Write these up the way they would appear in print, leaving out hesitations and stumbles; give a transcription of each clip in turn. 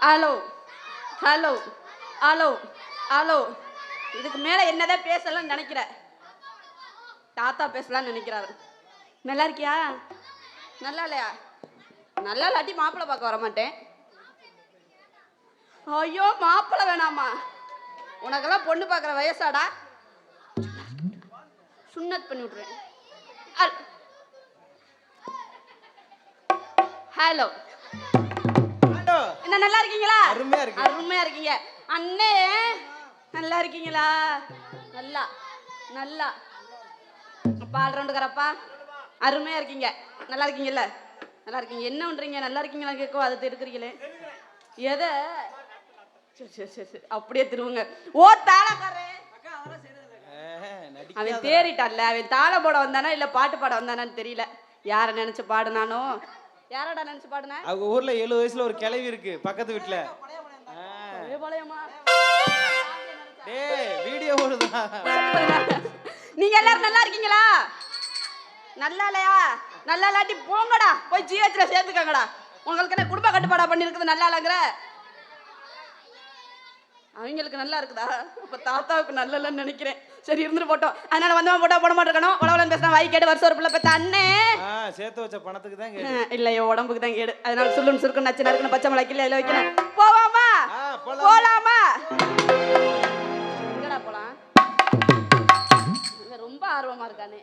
Hello hello hello hello. இதுக்கு மேலே என்னதான் பேசலாம்னு நினைக்கிற? தாத்தா பேசலாம்னு நினைக்கிறாரு. நல்லா இருக்கியா? நல்லா இல்லையா? நல்லா இல்லாட்டி மாப்பிள்ளை பார்க்க வர மாட்டேன். ஐயோ மாப்பிள்ளை வேணாமா? உனக்கெல்லாம் பொண்ணு பார்க்குற வயசாடா? சுண்ணத் பண்ணி விட்றேன். ஹலோ என்ன நல்லா இருக்கீங்களா? அருமையா இருக்கீங்க அண்ணே. நல்லா இருக்கீங்களா? நல்லா நல்லா பால் ரவுண்டுக்காரப்பா அருமையா இருக்கீங்க. நல்லா இருக்கீங்கல்ல? நல்லா இருக்கீங்க. என்ன பண்றீங்க? நல்லா இருக்கீங்களா கேட்கும் அதை எடுக்கிறீங்களே எதை? சரி அப்படியே திருவுங்க. ஓ தாளக்காரே, அவன் தேறிட்டான்ல. அவன் தாளம் போட வந்தானா இல்ல பாட்டு பாட வந்தானான்னு தெரியல. யார நினைச்சு பாடுனானோ? யாரடா நினைச்சு பாடுன? அவங்க ஊர்ல 70 வயசுல ஒரு கிழவி இருக்கு பக்கத்து வீட்டுல. வீடியோ ஓடுதா? நீங்க எல்லாரும் நல்லா இருக்கீங்களா? நல்லா இல்லையா? நல்லா இல்லாட்டி போங்கடா, போய் ஜிஹெச்ல சேர்த்துக்கங்கடா. உங்களுக்கு என்ன குடும்ப கட்டுப்பாடா பண்ணிருக்குது நல்லா இல்லைங்கிற? அவங்களுக்கு நல்லா இருக்குதா? அப்ப தாத்தாவுக்கு நல்ல இல்லைன்னு நினைக்கிறேன். சரி இருந்துட்டு போட்டோம். அதனால வந்தவன் போட்டோ போட மாட்டேக்கணும். உழவலன் பேசினா வாய் கேடு. வருஷம் ஒரு பிள்ளை பெற்ற அண்ணே சேர்த்து வச்ச பணத்துக்கு தான் கேடு. இல்லையோ உடம்புக்கு தான் கேடு. அதனால சுள்ளுன்னு சுருக்கு நச்சு நறுக்குன்னு பச்சை மிளகா கிள்ள இதில் வைக்கணும். போவாமா? போலாமா? எங்கடா போலாம்? ரொம்ப ஆர்வமா இருக்கானே.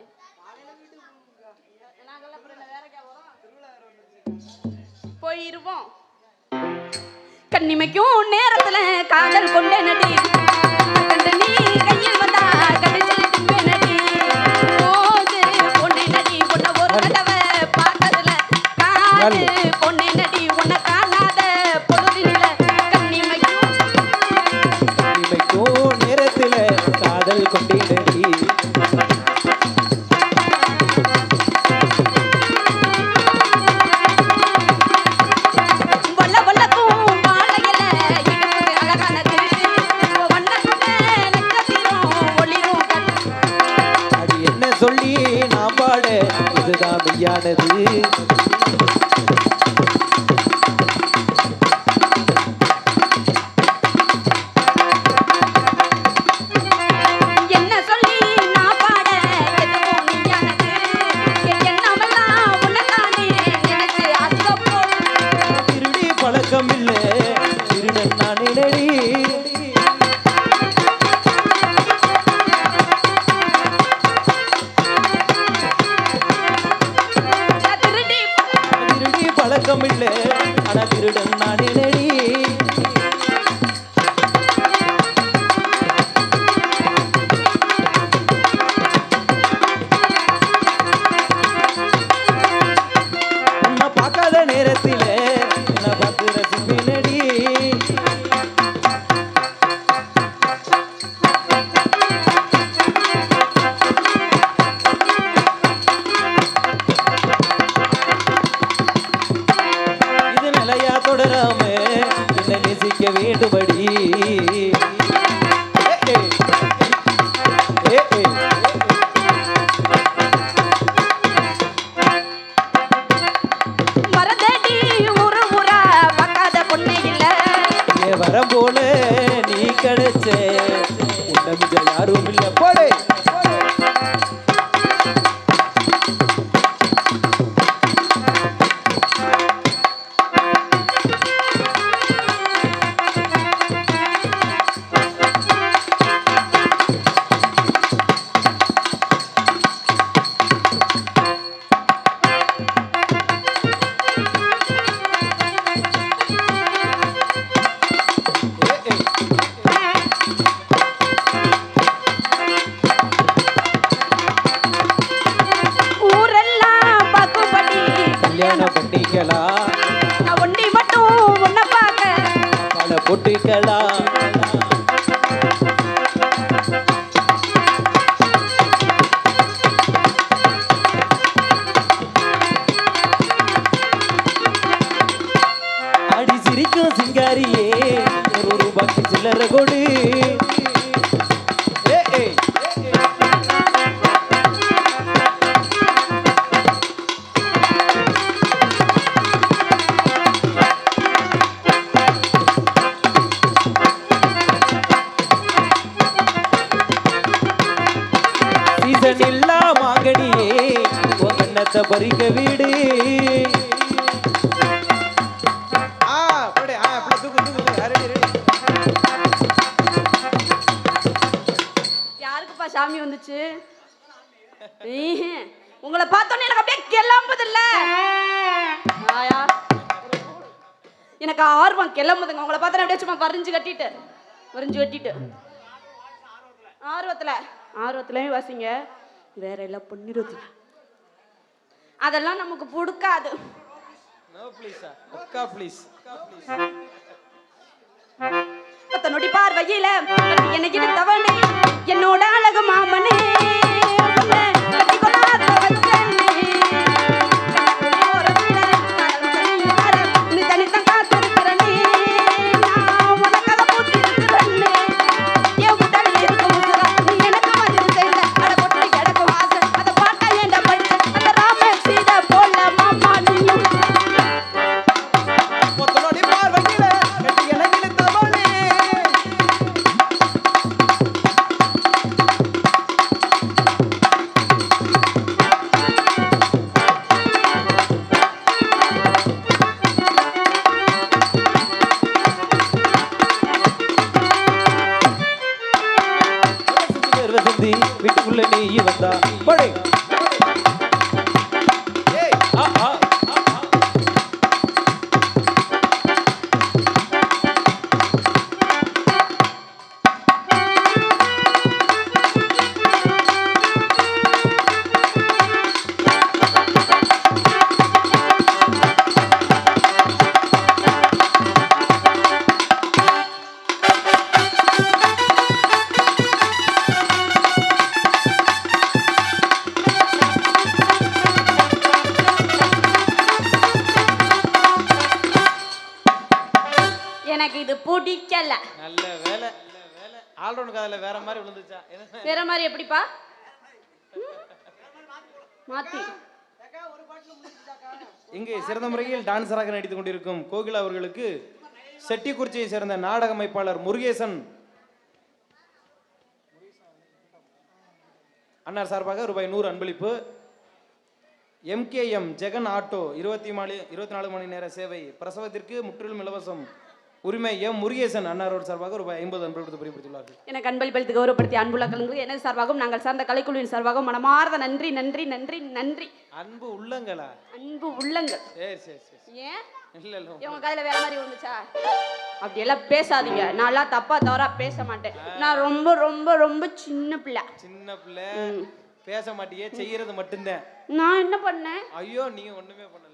போயிருவோம். கண்ணிமைக்கும் நேரத்துல காதல் கொண்டே நடி கண்டனி கையில் வந்தா கடிச்சல் திம்பே நடி போது பொண்ணே நடி பொண்ண ஒரு தடவை பார்த்ததுல காது பொண்ணே நடி உன்னை காணாத பொழுதில கண்ணிமைக்கும் நேரத்துல காதல் கொண்டே நடி சொல்லி நாம் பாட இதுதான் மெய்யானது. என்ன சொல்லி நான் பாட எதுவும் மெய்யானது. என்னமெல்லாம் உன்னதானே நினைச்சு அசப்போடு. திருடி பழக்கம் இல்லை திருடன் நானே நடி. பழக்கமில்லை ஆனா திருடன் நானே நடி. உன்னை பார்க்காத நேரத்தில் என்ன பார்த்து ரசிப்பே நடி. தொடராம என்ன நேசிக்க வேண்டும்படி மரதடி ஊரு ஊரா பார்க்காத பொண்ணே இல்ல. வரம் போல நீ கிடைச்ச உன்னமிக யாரும் இல்ல. போடு பண்ணிக்கலாம். நான் ஒண்டி மட்டும் உன்னை பார்க்க பல பொட்டிக்கலாம். அடி சிரிக்கும் சிங்காரியே ₹1 சில்லறை கொடு. பணத்தை பறிக்க வீடு. யாருக்குப்பா சாமி வந்துச்சு? உங்களை பார்த்தோன்னே எனக்கு அப்படியே கிளம்புது இல்ல, எனக்கு ஆர்வம் கிளம்புதுங்க. உங்களை பார்த்தா அப்படியே சும்மா வரிஞ்சு கட்டிட்டு ஆர்வத்துலயும் வாசிங்க. வேற எல்லாம் பண்ணிடுது, அதெல்லாம் நமக்கு பிடிக்காது. நொடி பார்வையில எனக்கு தவணை என்னோட அழகு மாமனே வீட்டுக்குள்ள நீ வந்தா படை. எனக்கு இது பிடிக்கல. நல்ல வேலை ஆல்ரவுண்ட் காதல வேற மாதிரி விழுந்துச்சா? வேற மாதிரி எப்படிப்பா மாத்தி? இங்கே சிறந்த முறையில் டான்சராக நடித்துக் கொண்டிருக்கும் கோகிலா அவர்களுக்கு செட்டிக்குறிச்சியை சேர்ந்த நாடக அமைப்பாளர் முருகேசன் அன்னார் சார்பாக ரூபாய் 100 அன்பளிப்பு. MKM ஜெகன் ஆட்டோ 24 மணி நேர சேவை, பிரசவத்திற்கு முற்றிலும் இலவசம் உரிமை முருகேசன் அன்னாரோடு சார்பாக ரூபாய் 50 அன்பளிப்பு புரிவித்துள்ளார்கள். எனக்கு அன்பளிப்பளித்து கௌரவப்படுத்தி அன்புள்ள கலந்து எனது சார்பாகவும் நாங்கள் சார்ந்த கலைக்குழுவின் சார்பாகவும் மனமார்ந்த நன்றி நன்றி நன்றி நன்றி. அன்பு உள்ளங்களா? அன்பு உள்ளங்கள். சரி. ஏன் இல்ல இவங்க கையில வேற மாதிரி வந்துச்சா? அப்படி எல்லாம் பேசாதீங்க. நான்லாம் தப்பா தவறா பேச மாட்டேன். நான் ரொம்ப ரொம்ப ரொம்ப சின்ன பிள்ளை. பேச மாட்டியே, செய்யறது மட்டும்தான். நான் என்ன பண்ணேன்? ஐயோ, நீங்க ஒண்ணுமே பண்ணல.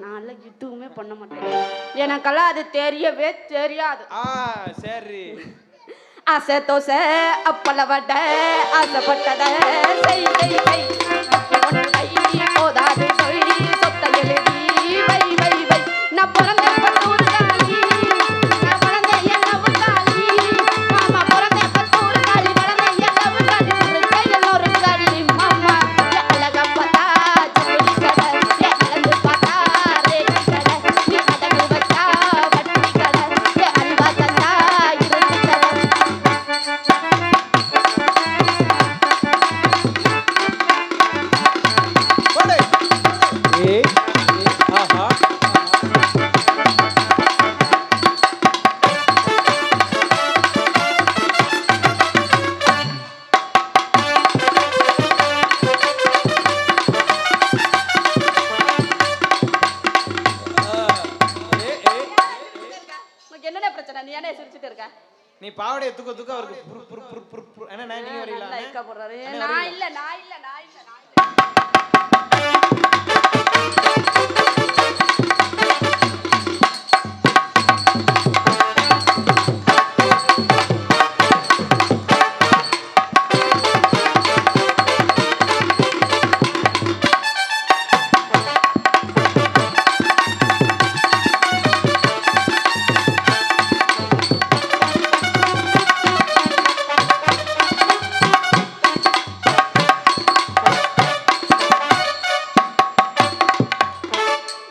நான் எதுவுமே பண்ண மாட்டேன். எனக்கெல்லாம் அது தெரியவே தெரியாது. சரி. ஆசை தோசை அப்பள வடை ஆசைப்பட்டத செய் செய் செய் போதாது சொல்லி சொத்த எழுதி வை வை வை. நான் பிறந்த பத்தூர் காளி, நான் வளர்ந்த என்னவு காளி, மாமா பிறந்த பத்தூர் காளி, வளர்ந்த என்னவு காளி, எல்லோரு காளி மாமா. அழகா பார்த்தா ஜவுளி கடை, அழகு பார்த்தா ரேடி கடை, நீ அடகு வச்சா வட்டி கடை, அல்வா தந்தா இருட்டு கடை. என்னடா பிரச்சனை? நீ ஏன்டா சிரிச்சிட்டு இருக்க? நீ பாவடைய தூக்க அவருக்கு என்ன நீங்க வரீங்களா? லைக்கா போறாரு. நான் இல்ல.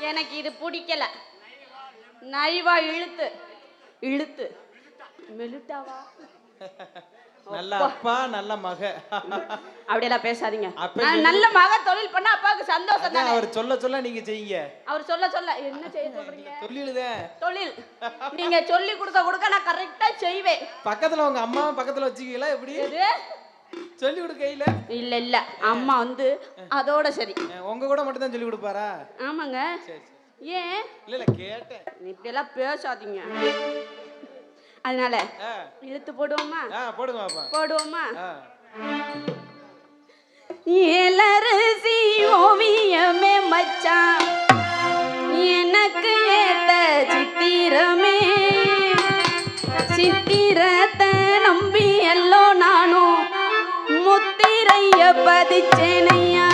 எனக்கு இது பிடிக்கல. நைவா இழுத்து மெலுட்டாவா நல்ல அப்பா நல்ல மக. அப்படியெல்லாம் பேசாதீங்க. அப்ப நான் நல்ல மக தொழில் பண்ணா அப்பாவுக்கு சந்தோஷம் தானே. அவர் சொல்ல சொல்ல நீங்க செய்யுங்க. அவர் சொல்ல சொல்ல என்ன செய்ய சொல்றீங்க? சொல்லிடுதே தொழில் நீங்க சொல்லி கொடுக்க நான் கரெக்டா செய்வேன். பக்கத்துல உங்க அம்மா பக்கத்துல வச்சுக்கீங்களா? எப்படி சொல்லி கொடுக்கையில? இல்ல இல்ல அம்மா வந்து அதோட சரி. உங்க கூட மட்டும் தான் சொல்லி கொடுப்பாரா? ஆமாங்க. சரி ஏன்? இல்ல கேட்டேன். இப்படி எல்லாம் பேசாதீங்க. அதனால இழுத்து போடுவோமா? போடுங்க பாப்பா. போடுவோமா? ஏலரசி ஓவியமே மச்சான் எனக்கு ஏத்த சித்திரமே சித்திரத்தை நம்பி எல்லோ நானும் முத்திரைய பதிச்சேனையா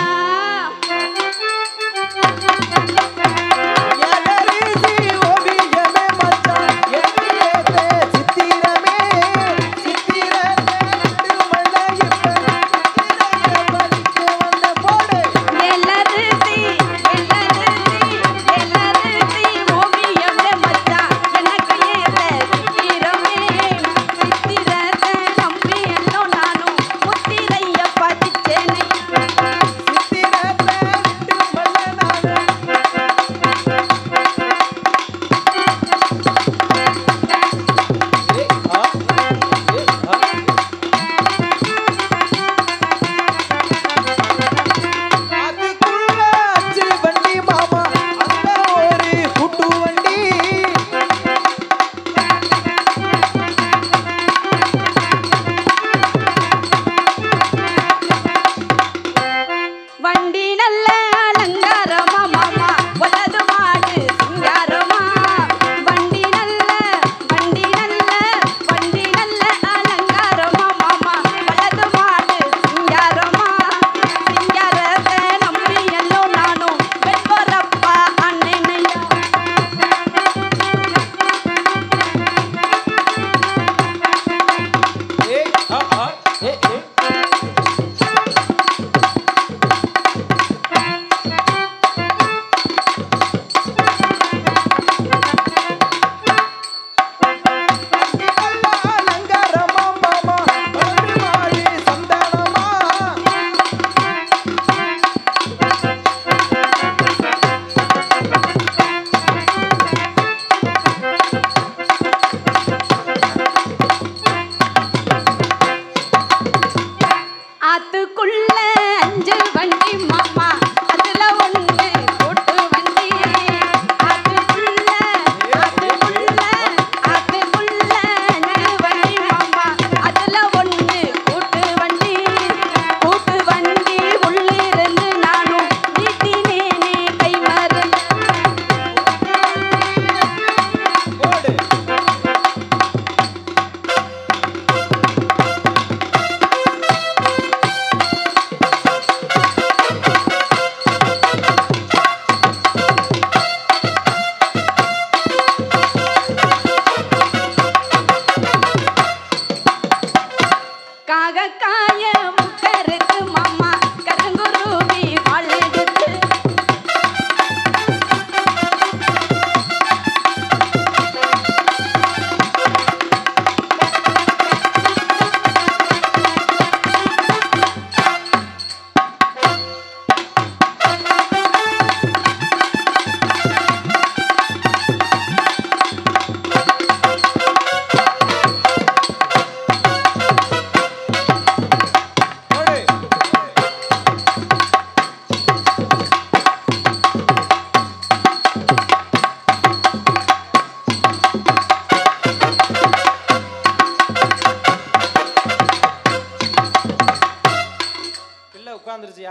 உட்காந்துருச்சு.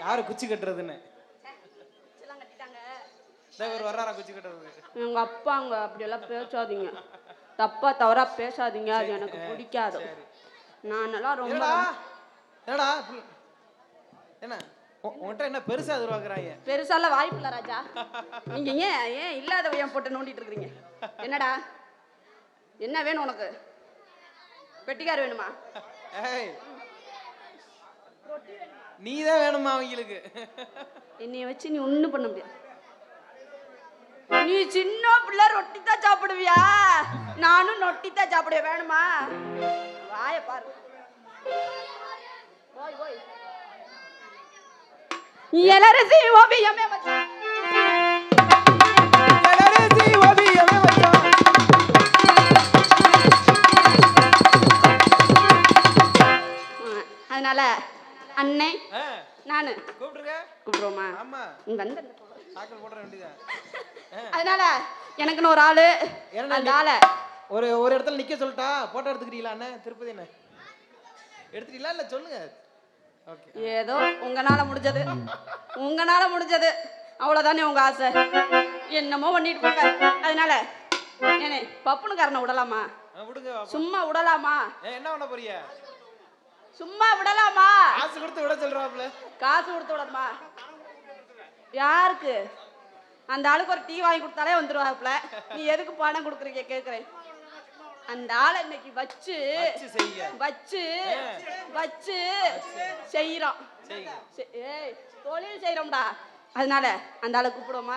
யாரு குச்சி கட்டுறதுன்னு வர்றாரா குச்சி கட்டுறது? எங்க அப்பாங்க அப்படியெல்லாம் பேசாதீங்க, தப்பா தவறா பேசாதீங்க, அது எனக்கு பிடிக்காது. நானெல்லாம் ரொம்ப என்னடா என்ன உன்கிட்ட என்ன பெருசா எதிர்பார்க்கறாங்க? பெருசால வாய்ப்பு இல்ல ராஜா. நீங்க ஏன் இல்லாத ஏன் போட்டு நோண்டிட்டு இருக்கீங்க? என்னடா என்ன வேணும் உனக்கு? பெட்டிக்கார வேணுமா? நீதான் வேணுமா அவங்களுக்கு? என்னைய வச்சு நீ ஒண்ணும் பண்ண முடியாது. நீ சின்ன பிள்ளை ரொட்டி தான் சாப்பிடுவியா? நானும் ரொட்டித்தான் சாப்பிட வேணுமா? வாய பாரு. போய் போய் இளரசி ஓவியமே மச்சான். இளரசி ஓவியமே மச்சான். அதனால அண்ணே நானு கூப்பிடுங்க. கூப்பிடுவோமா? ஆமா. இங்க வந்து தாக்கல் போட வேண்டியதான். அதனால எனக்குன்னு ஒரு ஆளு அந்த ஆளை ஒரு ஒரு இடத்துல நிக்க சொல்லிட்டா போட்டோ எடுத்துக்கிறீங்களா அண்ணன்? திருப்பதி என்ன எடுத்துட்டீங்களா இல்ல சொல்லுங்க. ஓகே. ஏதோ உங்களால முடிஞ்சது அவ்வளவுதானே உங்க ஆசை. என்னமோ பண்ணிட்டு போங்க. அதனால ஏனே பப்புனுக்காரனை விடலாமா? விடுங்க. சும்மா விடலாமா? என்ன பண்ண போறீங்க? சும்மா விடலாமா? காசு கொடுத்து விட சொல்றாப்ல. காசு கொடுத்து விடணுமா? யாருக்கு? அந்த ஆளுக்கு ஒரு டீ வாங்கி கொடுத்தாலே வந்துருவாப்ல. நீ எதுக்கு பணம் கொடுக்குறீங்க கேக்குறேன். அந்த ஆளை இன்னைக்கு வச்சு செய்யறோம். ஏய் தொழில் செய்யறோம்டா. அதனால அந்த ஆளை கூப்பிடுவோமா?